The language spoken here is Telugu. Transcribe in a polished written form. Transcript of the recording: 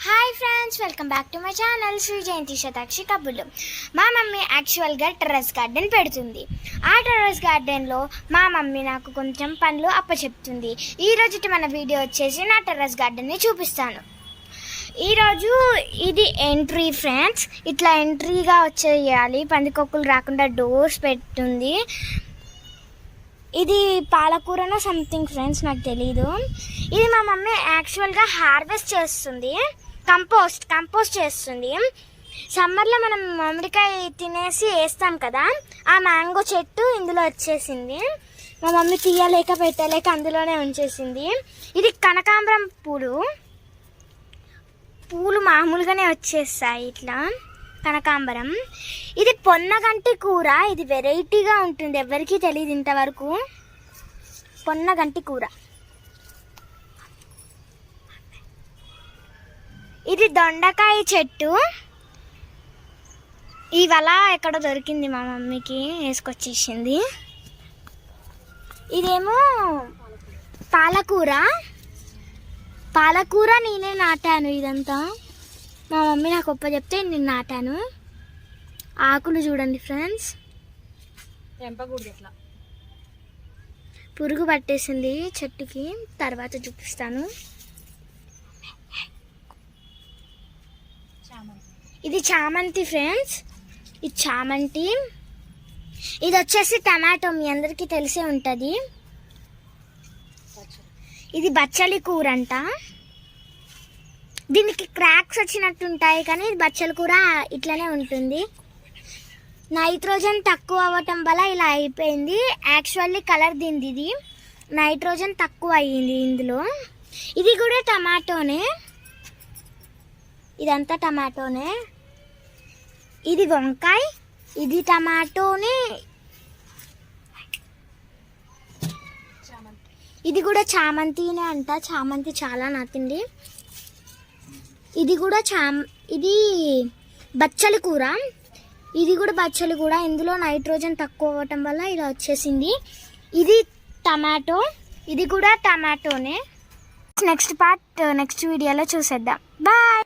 Hi friends, welcome back to my channel Sri Jayanti Shatakshi కబుర్లు. మా మమ్మీ యాక్చువల్గా టెర్రస్ గార్డెన్ పెడుతుంది. ఆ టెర్రస్ గార్డెన్లో మా మమ్మీ నాకు కొంచెం పనులు అప్పచెప్తుంది. ఈరోజు మన వీడియో వచ్చేసి నా టెర్రస్ గార్డెన్ని చూపిస్తాను. ఈరోజు ఇది ఎంట్రీ ఫ్రెండ్స్, ఇట్లా ఎంట్రీగా వచ్చేయాలి, పందికొక్కులు రాకుండా డోర్స్ పెట్టుంది. ఇది పాలకూరనో సంథింగ్ ఫ్రెండ్స్, నాకు తెలీదు. ఇది మా మమ్మీ యాక్చువల్గా హార్వెస్ట్ చేస్తుంది, కంపోస్ట్ చేస్తుంది. సమ్మర్లో మనం మామిడికాయ తినేసి వేస్తాం కదా, ఆ మ్యాంగో చెట్టు ఇందులో వచ్చేసింది. మా మమ్మీ తీయలేక పెట్టలేక అందులోనే ఉంచేసింది. ఇది కనకాంబరం పూలు మామూలుగానే వచ్చేస్తాయి ఇట్లా కనకాంబరం. ఇది పొన్నగంటి కూర, ఇది వెరైటీగా ఉంటుంది, ఎవరికీ తెలియదు ఇంతవరకు. పొన్నగంటి కూర. ఇది దొండకాయ చెట్టు, ఇవాళ ఎక్కడో దొరికింది, మా మమ్మీకి వేసుకొచ్చేసింది. ఇదేమో పాలకూర నేనే నాటాను. ఇదంతా మా మమ్మీ నాకు చెప్తే నేను నాటాను. ఆకులు చూడండి ఫ్రెండ్స్, పురుగు పట్టేసింది చెట్టుకి, తర్వాత చూపిస్తాను. ఇది చామంతి ఫ్రెండ్స్, ఇది చామంతి. ఇది వచ్చేసి టమాటో, మీ అందరికీ తెలిసే ఉంటుంది. ఇది బచ్చలి కూర అంట. దీనికి క్రాక్స్ వచ్చినట్టుంటాయి, కానీ బచ్చలి కూర ఇట్లనే ఉంటుంది. నైట్రోజన్ తక్కువ అవ్వటం వల్ల ఇలా అయిపోయింది. యాక్చువల్లీ కలర్ దీనిది, ఇది నైట్రోజన్ తక్కువ అయ్యింది ఇందులో. ఇది కూడా టమాటోనే, ఇదంతా టమాటోనే. ఇది వంకాయ, ఇది టమాటోనే. ఇది కూడా చామంతినే అంట, చామంతి చాలా నాటింది. ఇది కూడా ఇది బచ్చలి కూర, ఇది కూడా బచ్చలి కూర. ఇందులో నైట్రోజన్ తక్కువ అవ్వటం వల్ల ఇలా వచ్చేసింది. ఇది టమాటో, ఇది కూడా టమాటోనే. నెక్స్ట్ పార్ట్ నెక్స్ట్ వీడియోలో చూసేద్దాం. బాయ్.